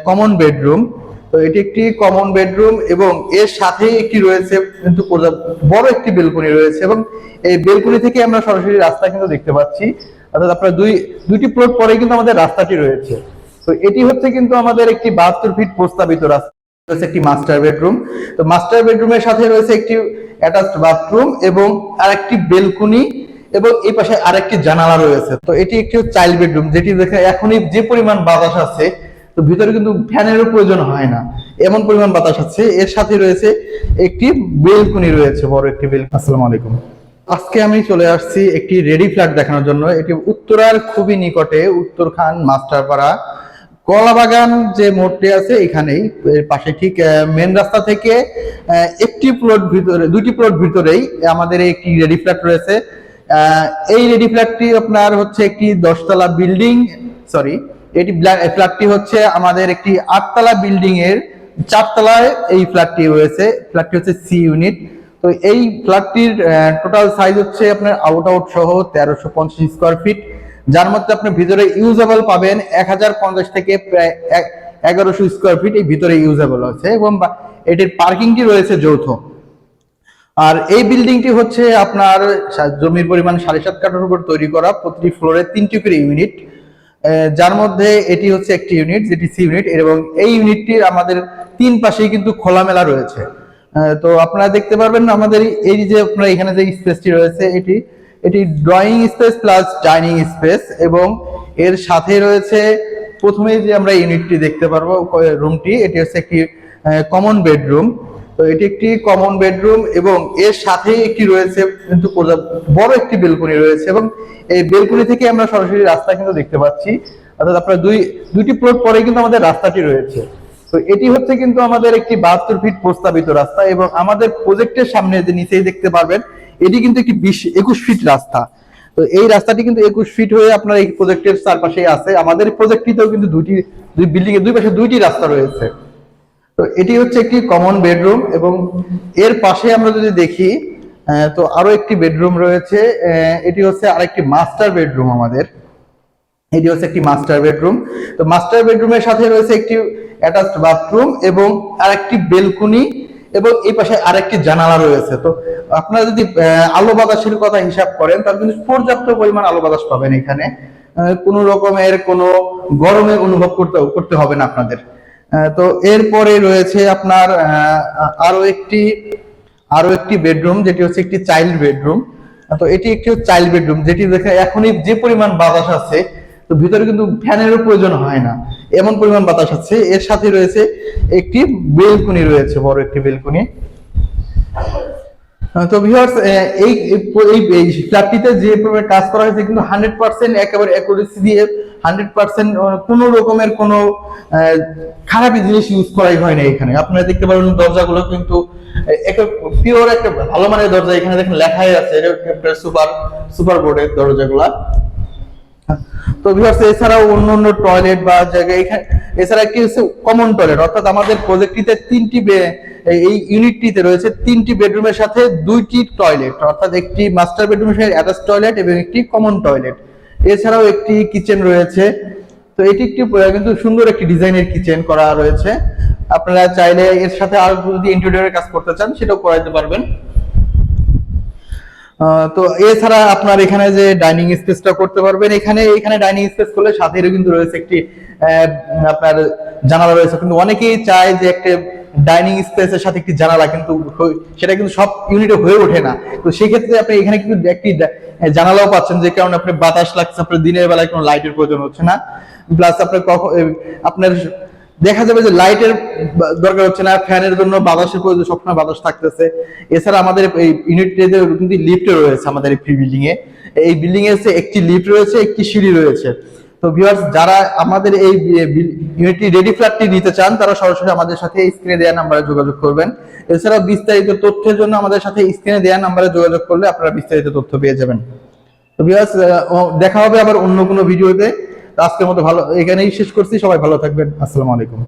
Common bedroom. তো এটি একটি কমন বেডরুম এবং এর সাথে একটি রয়েছে কিন্তু বড় একটি বেলকনি রয়েছে এবং এই বেলকনি থেকে আমরা সরাসরি রাস্তা কিন্তু দেখতে পাচ্ছি। অর্থাৎ আপনার দুইটি প্লট পরে কিন্তু আমাদের রাস্তাটি রয়েছে। তো এটি হচ্ছে কিন্তু আমাদের একটি 72 ফিট প্রস্তাবিত রাস্তা, রয়েছে একটি মাস্টার বেডরুম। তো মাস্টার বেডরুমের সাথে রয়েছে একটি অ্যাটাচড বাথরুম এবং আরেকটি বেলকনি এবং এই পাশে আরেকটি জানালা রয়েছে। তো এটি একটি চাইল্ড বেডরুম, যেটি দেখে এখনই যে পরিমাণ বাতাস আছে, তো ভিতরে কিন্তু ফ্যানেরও প্রয়োজন হয় না, এমন পরিমাণ বাতাস আছে। এর সাথে রয়েছে একটি বেলকনি রয়েছে, বড় একটি বেলকনি। আসসালামু আলাইকুম। আজকে আমি চলে আসছি একটি রেডি ফ্ল্যাট দেখানোর জন্য। এটি উত্তরার খুবই নিকটে, উত্তরখান মাস্টারপাড়া কলাবাগান যে মোড়টি আছে এখানেই পাশে, ঠিক মেন রাস্তা থেকে একটি প্লট ভিতরে, দুটি প্লট ভিতরেই আমাদের একটি রেডি ফ্ল্যাট রয়েছে। এই রেডি ফ্ল্যাটটি আপনার হচ্ছে একটি 10তলা বিল্ডিং, সরি, এটি ফ্ল্যাটটি হচ্ছে আমাদের একটি 8তলা বিল্ডিং এর 4তলায় এই ফ্ল্যাটটি রয়েছে। ফ্ল্যাটটি হচ্ছে সি ইউনিট। তো এই ফ্ল্যাটটির টোটাল সাইজ হচ্ছে আপনার আউট সহ 1350 স্কোয়ার ফিট, যার মধ্যে আপনি ভিতরে ইউজেবল পাবেন 1050 থেকে প্রায় 1100 স্কোয়ার ফিট এই ভিতরে ইউজেবল আছে এবং এটির পার্কিংটি রয়েছে যৌথ। আর এই বিল্ডিংটি হচ্ছে আপনার জমির পরিমাণ 7.5 কাঠার উপর তৈরি করা, প্রতিটি ফ্লোরে 3টি করে ইউনিট, যার মধ্যে এটি হচ্ছে একটি ইউনিট যেটি সি ইউনিট এবং এই ইউনিটটির আমাদের 3 পাশেই কিন্তু খোলামেলা রয়েছে। তো আপনারা দেখতে পারবেন আমাদের এই যে আপনারা এখানে যে স্পেসটি রয়েছে, এটি drawing space plus dining space এবং এর সাথে রয়েছে প্রথমেই যে আমরা ইউনিটটি দেখতে পারবো রুমটি, এটি হচ্ছে একটি কমন বেডরুম। তো এটি একটি কমন বেডরুম এবং এর সাথে একটি রয়েছে কিন্তু বড় একটি বেলকনি রয়েছে এবং এই বেলকনি থেকে আমরা সরাসরি রাস্তা কিন্তু দেখতে পাচ্ছি। অর্থাৎ আপনার দুইটি প্লট পরে কিন্তু আমাদের রাস্তাটি রয়েছে। তো এটি হচ্ছে কিন্তু আমাদের একটি 72 ফিট প্রস্তাবিত রাস্তা এবং আমাদের প্রজেক্টের সামনে যে নিচেই দেখতে পারবেন, এটি কিন্তু একটি 21 ফিট রাস্তা। তো এই রাস্তাটি কিন্তু 21 ফিট হয়ে আপনার এই প্রজেক্টের চারপাশেই আছে। আমাদের প্রজেক্টটিতেও কিন্তু দুই বিল্ডিং এর দুই পাশে দুইটি রাস্তা রয়েছে। তো এটি হচ্ছে একটি কমন বেডরুম এবং এর পাশে আমরা যদি দেখি, তো আরো একটি বেডরুম রয়েছে। এটি হচ্ছে আরেকটি মাস্টার বেডরুম আমাদের। এটি হচ্ছে একটি মাস্টার বেডরুম। তো মাস্টার বেডরুমের সাথে রয়েছে একটি অ্যাটাচড বাথরুম এবং আরেকটি বেলকনি এবং এই পাশে আরেকটি জানালা রয়েছে। তো আপনারা যদি আলো বাতাসের কথা হিসাব করেন তাহলে কিন্তু পর্যাপ্ত পরিমাণ আলো বাতাস পাবেন এখানে। কোনো রকমের কোনো গরমের অনুভব করতে হবে না আপনাদের। তো এরপরে রয়েছে আপনার আরো একটি বেডরুম, যেটি হচ্ছে একটি চাইল্ড বেডরুম। তো এটি একটি চাইল্ড বেডরুম, যেটি দেখে এখনই যে পরিমাণ বাতাস আছে, তো ভিতরে কিন্তু ফ্যানেরও প্রয়োজন হয় না, এমন পরিমাণ বাতাস আছে। এর সাথে রয়েছে একটি বেলকনি রয়েছে, বড় একটি বেলকনি। তো ভিউয়ার্স, এই ফ্ল্যাটটিতে যে পরিমাণ কাজ করা হয়েছে কিন্তু 100% একেবারে অ্যাকুরেসি দিয়ে 100% কোনো রকমের কোনো খারাপ জিনিস ইউজ করাই হয় না এখানে। আপনারা দেখতে পারেন দরজাগুলো কিন্তু পিওর একটা ভালো মানের দরজা, এখানে দেখেন লেখাই আছে সুপার বোর্ডের দরজাগুলা। তো ভিউয়ার্স, এছাড়াও অন্য টয়লেট বা জায়গায় এখানে, এছাড়া একটি হচ্ছে কমন টয়লেট, অর্থাৎ আমাদের প্রজেক্টটিতে এই ইউনিটটিতে রয়েছে 3টি বেডরুমের সাথে 2টি টয়লেট, অর্থাৎ একটি মাস্টার বেডরুমের সাথে অ্যাটাচ টয়লেট এবং একটি কমন টয়লেট। এছাড়াও একটি কিচেন রয়েছে। তো এটি একটি কিন্তু সুন্দর একটি ডিজাইনের কিচেন করা রয়েছে। আপনারা চাইলে এর সাথে আর যদি ইন্টেরিয়রের কাজ করতে চান সেটাও করাইতে পারবেন। তো এছাড়া আপনার এখানে যে ডাইনিং স্পেসটা করতে পারবেন, এখানে ডাইনিং স্পেস করলে সাথেও কিন্তু রয়েছে একটি আপনার জানালা রয়েছে। কিন্তু অনেকেই চায় যে একটা ডাইনিং স্পেসের সাথে একটি জানালা, কিন্তু সেটা কিন্তু সব ইউনিটে হয়ে ওঠে না। তো সেই ক্ষেত্রে আপনি এখানে কিন্তু একটি জানালাও পাচ্ছেন, যে কারণে আপনার বাতাস লাগছে, আপনার দিনের বেলায় কোনো লাইটের প্রয়োজন হচ্ছে না। প্লাস আপনার দেখা যাবে যে লাইটের দরকার হচ্ছে না, ফ্যানের জন্য বাতাসের প্রয়োজন, সবসময় বাতাস থাকতেছে। এছাড়া আমাদের এই ইউনিটে কিন্তু লিফট রয়েছে আমাদের এই বিল্ডিং এ। এই বিল্ডিং এ একটি লিফট রয়েছে, একটি সিঁড়ি রয়েছে। তো ভিউয়ার্স, যারা আমাদের এই ইউনিটটি রেডি ফ্ল্যাটটি নিতে চান তারা সরাসরি আমাদের সাথে স্ক্রিনে দেওয়া নাম্বারে যোগাযোগ করবেন। এছাড়াও বিস্তারিত তথ্যের জন্য আমাদের সাথে স্ক্রিনে দেওয়া নাম্বারে যোগাযোগ করলে আপনারা বিস্তারিত তথ্য পেয়ে যাবেন। তো ভিউয়ার্স, দেখা হবে আবার অন্য কোনো ভিডিওতে। আজকের মতো এখানেই শেষ করছি। সবাই ভালো থাকবেন। আসসালামু আলাইকুম।